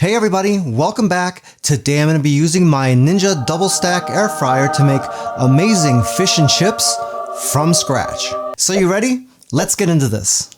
Hey everybody, welcome back. Today I'm going to be using my Ninja double stack air fryer to make amazing fish and chips from scratch. So you ready? Let's get into this.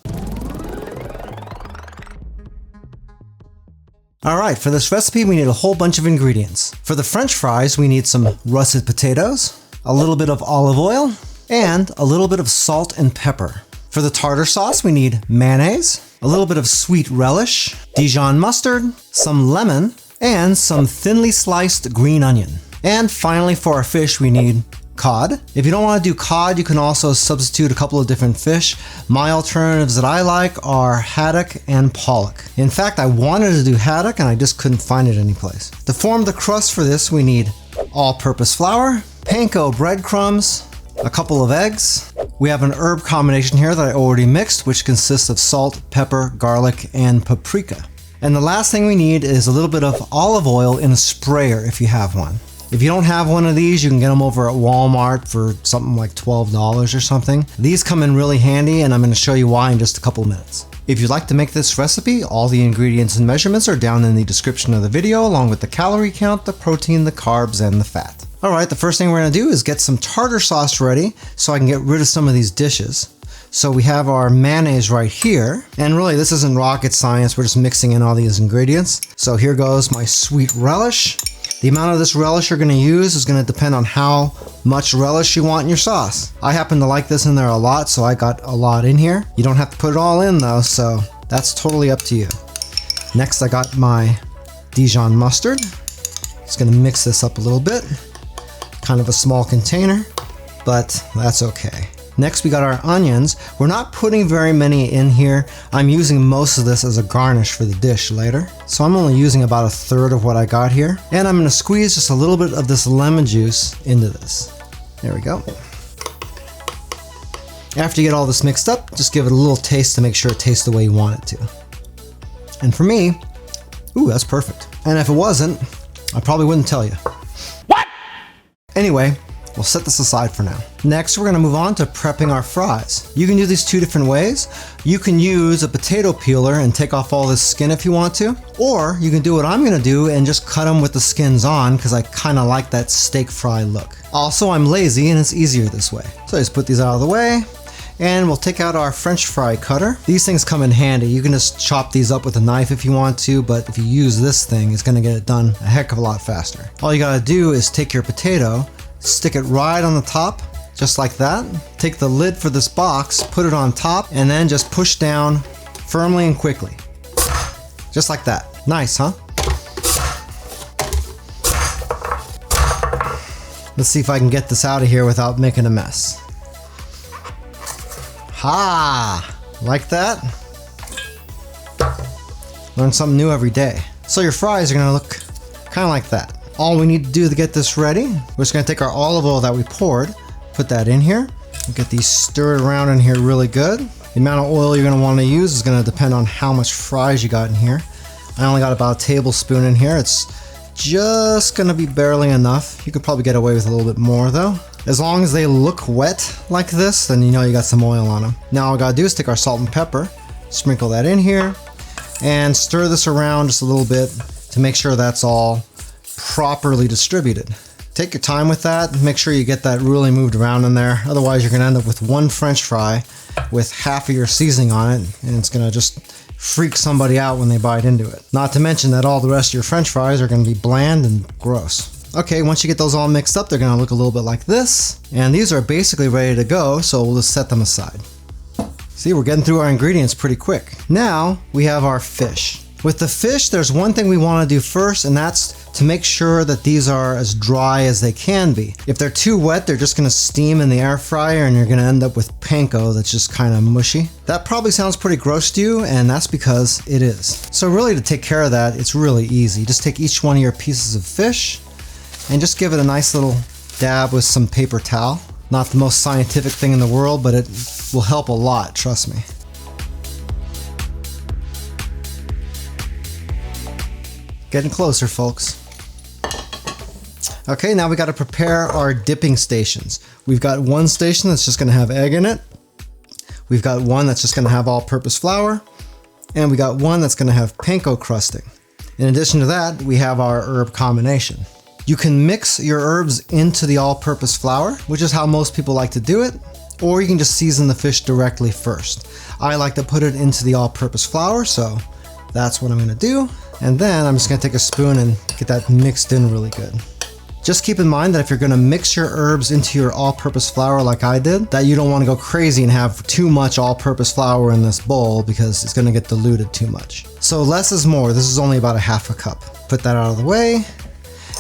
Alright, for this recipe we need a whole bunch of ingredients. For the French fries we need some russet potatoes, a little bit of olive oil, and a little bit of salt and pepper. For the tartar sauce we need mayonnaise, a little bit of sweet relish, Dijon mustard, some lemon, and some thinly sliced green onion. And finally for our fish we need cod. If you don't want to do cod, you can also substitute a couple of different fish. My alternatives that I like are haddock and pollock. In fact, I wanted to do haddock and I just couldn't find it anyplace. To form the crust for this we need all-purpose flour, panko breadcrumbs, a couple of eggs. We have an herb combination here that I already mixed, which consists of salt, pepper, garlic, and paprika. And the last thing we need is a little bit of olive oil in a sprayer if you have one. If you don't have one of these, you can get them over at Walmart for something like $12 or something. These come in really handy and I'm going to show you why in just a couple of minutes. If you'd like to make this recipe, all the ingredients and measurements are down in the description of the video, along with the calorie count, the protein, the carbs, and the fat. Alright, the first thing we're going to do is get some tartar sauce ready so I can get rid of some of these dishes. So we have our mayonnaise right here, and really this isn't rocket science, we're just mixing in all these ingredients. So here goes my sweet relish. The amount of this relish you're going to use is going to depend on how much relish you want in your sauce. I happen to like this in there a lot, so I got a lot in here. You don't have to put it all in though, so that's totally up to you. Next I got my Dijon mustard. Just going to mix this up a little bit. Kind of a small container, but that's okay. Next we got our onions. We're not putting very many in here. I'm using most of this as a garnish for the dish later. So I'm only using about 1/3 of what I got here. And I'm going to squeeze just a little bit of this lemon juice into this. There we go. After you get all this mixed up, just give it a little taste to make sure it tastes the way you want it to. And for me, ooh, that's perfect. And if it wasn't, I probably wouldn't tell you. Anyway, we'll set this aside for now. Next, we're going to move on to prepping our fries. You can do these two different ways. You can use a potato peeler and take off all this skin if you want to, or you can do what I'm going to do and just cut them with the skins on because I kind of like that steak fry look. Also, I'm lazy and it's easier this way. So I just put these out of the way. And we'll take out our French fry cutter. These things come in handy. You can just chop these up with a knife if you want to, but if you use this thing, it's gonna get it done a heck of a lot faster. All you gotta do is take your potato, stick it right on the top, just like that. Take the lid for this box, put it on top, and then just push down firmly and quickly. Just like that. Nice, huh? Let's see if I can get this out of here without making a mess. Ha! Like that? Learn something new every day. So your fries are gonna look kind of like that. All we need to do to get this ready, we're just gonna take our olive oil that we poured, put that in here, get these stirred around in here really good. The amount of oil you're gonna want to use is gonna depend on how much fries you got in here. I only got about a tablespoon in here. It's just gonna be barely enough. You could probably get away with a little bit more though. As long as they look wet like this, then you know you got some oil on them. Now all we gotta do is take our salt and pepper, sprinkle that in here, and stir this around just a little bit to make sure that's all properly distributed. Take your time with that, make sure you get that really moved around in there. Otherwise you're gonna end up with one French fry with half of your seasoning on it, and it's gonna just freak somebody out when they bite into it. Not to mention that all the rest of your French fries are gonna be bland and gross. Okay, once you get those all mixed up, they're gonna look a little bit like this. And these are basically ready to go, so we'll just set them aside. See, we're getting through our ingredients pretty quick. Now, we have our fish. With the fish, there's one thing we wanna do first, and that's to make sure that these are as dry as they can be. If they're too wet, they're just gonna steam in the air fryer and you're gonna end up with panko that's just kind of mushy. That probably sounds pretty gross to you, and that's because it is. So really to take care of that, it's really easy. Just take each one of your pieces of fish and just give it a nice little dab with some paper towel. Not the most scientific thing in the world, but it will help a lot, trust me. Getting closer, folks. Okay, now we got to prepare our dipping stations. We've got one station that's just going to have egg in it. We've got one that's just going to have all-purpose flour. And we got one that's going to have panko crusting. In addition to that, we have our herb combination. You can mix your herbs into the all-purpose flour, which is how most people like to do it, or you can just season the fish directly first. I like to put it into the all-purpose flour, so that's what I'm gonna do. And then I'm just gonna take a spoon and get that mixed in really good. Just keep in mind that if you're gonna mix your herbs into your all-purpose flour like I did, that you don't wanna go crazy and have too much all-purpose flour in this bowl because it's gonna get diluted too much. So less is more. This is only about a half a cup. Put that out of the way.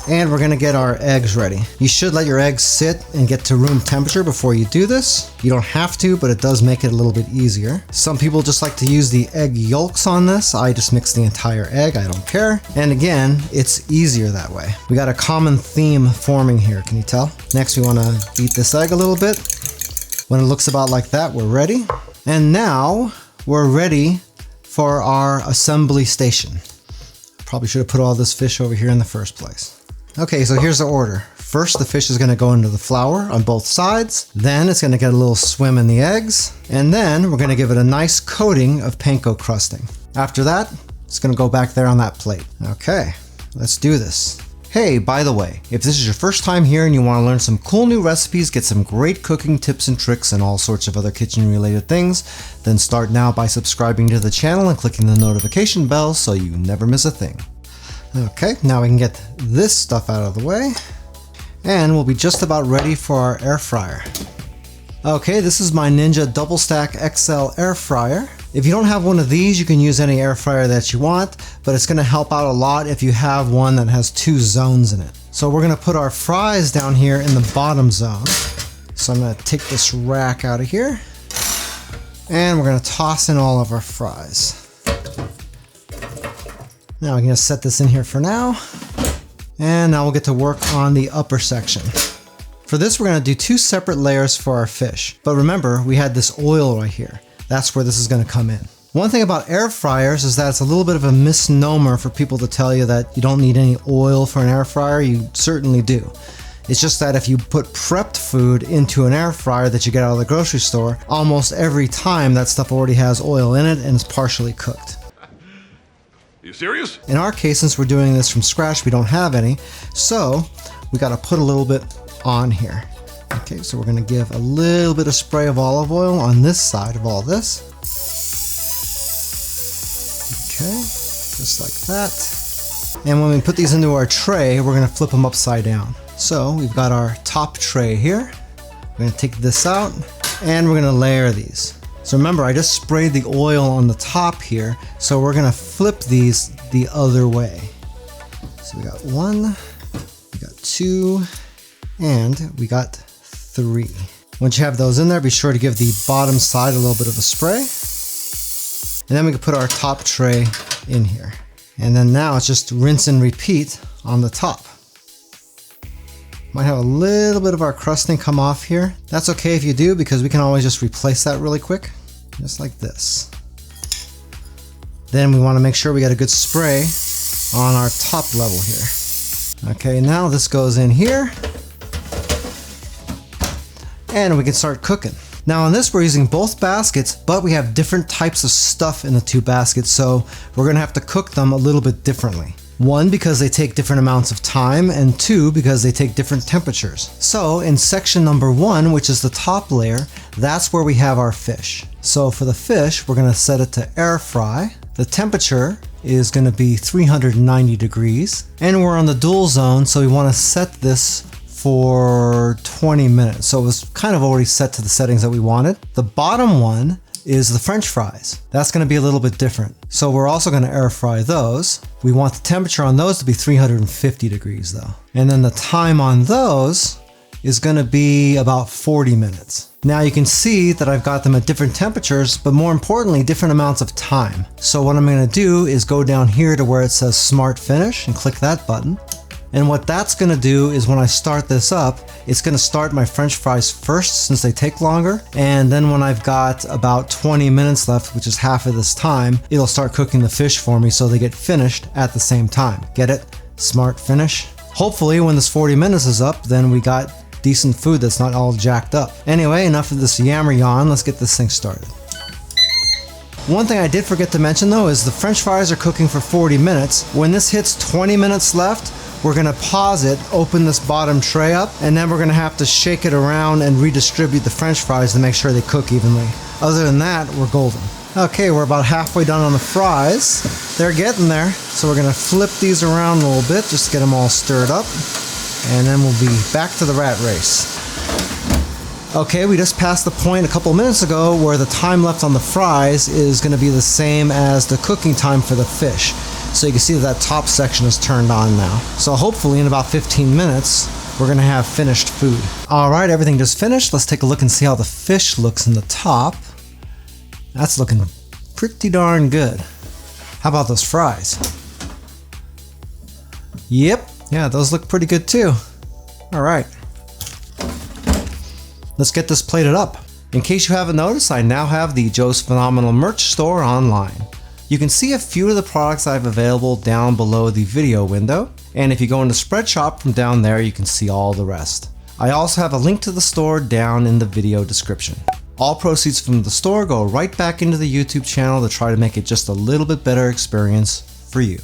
And we're gonna get our eggs ready. You should let your eggs sit and get to room temperature before you do this. You don't have to, but it does make it a little bit easier. Some people just like to use the egg yolks on this. I just mix the entire egg, I don't care. And again, it's easier that way. We got a common theme forming here, can you tell? Next, we wanna beat this egg a little bit. When it looks about like that, we're ready. And now, we're ready for our assembly station. Probably should have put all this fish over here in the first place. Okay, so here's the order. First, the fish is gonna go into the flour on both sides. Then it's gonna get a little swim in the eggs. And then we're gonna give it a nice coating of panko crusting. After that, it's gonna go back there on that plate. Okay, let's do this. Hey, by the way, if this is your first time here and you wanna learn some cool new recipes, get some great cooking tips and tricks and all sorts of other kitchen related things, then start now by subscribing to the channel and clicking the notification bell so you never miss a thing. Okay, now we can get this stuff out of the way and we'll be just about ready for our air fryer. Okay, this is my Ninja Double Stack XL air fryer. If you don't have one of these, you can use any air fryer that you want, but it's gonna help out a lot if you have one that has 2 zones in it. So we're gonna put our fries down here in the bottom zone. So I'm gonna take this rack out of here and we're gonna toss in all of our fries. Now I'm gonna set this in here for now. And now we'll get to work on the upper section. For this, we're gonna do 2 separate layers for our fish. But remember, we had this oil right here. That's where this is gonna come in. One thing about air fryers is that it's a little bit of a misnomer for people to tell you that you don't need any oil for an air fryer. You certainly do. It's just that if you put prepped food into an air fryer that you get out of the grocery store, almost every time that stuff already has oil in it and it's partially cooked. You serious? In our case, since we're doing this from scratch, we don't have any, so we got to put a little bit on here. Okay, so we're going to give a little bit of spray of olive oil on this side of all this. Okay, just like that. And when we put these into our tray, we're going to flip them upside down. So we've got our top tray here. We're going to take this out and we're going to layer these. So remember, I just sprayed the oil on the top here, so we're gonna flip these the other way. So we got 1, we got 2, and we got 3. Once you have those in there, be sure to give the bottom side a little bit of a spray. And then we can put our top tray in here. And then now it's just rinse and repeat on the top. Might have a little bit of our crusting come off here. That's okay if you do, because we can always just replace that really quick, just like this. Then we want to make sure we got a good spray on our top level here. Okay, now this goes in here and we can start cooking. Now on this, we're using both baskets, but we have different types of stuff in the 2 baskets, so we're gonna have to cook them a little bit differently. 1, because they take different amounts of time, and 2, because they take different temperatures. So in section number 1, which is the top layer, that's where we have our fish. So for the fish, we're gonna set it to air fry. The temperature is gonna be 390 degrees, and we're on the dual zone, so we wanna set this for 20 minutes. So it was kind of already set to the settings that we wanted. The bottom one is the French fries. That's gonna be a little bit different. So we're also gonna air fry those. We want the temperature on those to be 350 degrees though. And then the time on those is gonna be about 40 minutes. Now you can see that I've got them at different temperatures, but more importantly, different amounts of time. So what I'm gonna do is go down here to where it says Smart Finish and click that button. And what that's gonna do is when I start this up, it's gonna start my French fries first since they take longer. And then when I've got about 20 minutes left, which is half of this time, it'll start cooking the fish for me so they get finished at the same time. Get it? Smart Finish. Hopefully when this 40 minutes is up, then we got decent food that's not all jacked up. Anyway, enough of this yammer yawn. Let's get this thing started. One thing I did forget to mention though is the French fries are cooking for 40 minutes. When this hits 20 minutes left, we're gonna pause it, open this bottom tray up, and then we're gonna have to shake it around and redistribute the French fries to make sure they cook evenly. Other than that, we're golden. Okay, we're about halfway done on the fries. They're getting there. So we're gonna flip these around a little bit, just get them all stirred up. And then we'll be back to the rat race. Okay, we just passed the point a couple minutes ago where the time left on the fries is gonna be the same as the cooking time for the fish. So you can see that top section is turned on now. So hopefully in about 15 minutes, we're gonna have finished food. All right, everything just finished. Let's take a look and see how the fish looks in the top. That's looking pretty darn good. How about those fries? Yep, yeah, those look pretty good too. All right. Let's get this plated up. In case you haven't noticed, I now have the Joe's Phenomenal merch store online. You can see a few of the products I have available down below the video window, and if you go into Spread Shop from down there, you can see all the rest. I also have a link to the store down in the video description. All proceeds from the store go right back into the YouTube channel to try to make it just a little bit better experience for you.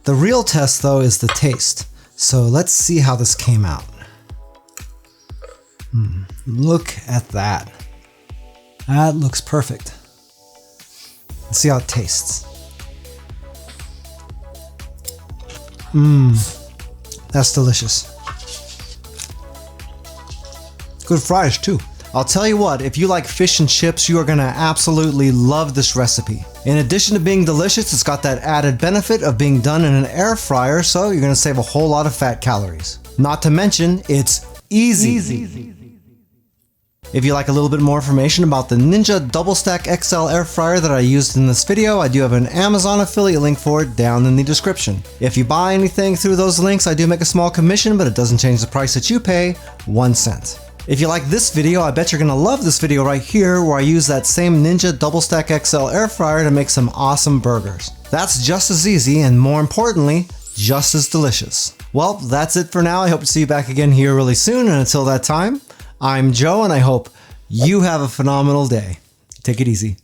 The real test though is the taste. So let's see how this came out. Look at that. That looks perfect. Let's see how it tastes. That's delicious. Good fries too. I'll tell you what, if you like fish and chips, you are gonna absolutely love this recipe. In addition to being delicious, it's got that added benefit of being done in an air fryer, so you're gonna save a whole lot of fat calories. Not to mention, it's easy. If you like a little bit more information about the Ninja Double Stack XL air fryer that I used in this video, I do have an Amazon affiliate link for it down in the description. If you buy anything through those links, I do make a small commission, but it doesn't change the price that you pay, 1 cent. If you like this video, I bet you're gonna love this video right here where I use that same Ninja Double Stack XL air fryer to make some awesome burgers. That's just as easy and more importantly, just as delicious. Well, that's it for now. I hope to see you back again here really soon, and until that time, I'm Joe, and I hope you have a phenomenal day. Take it easy.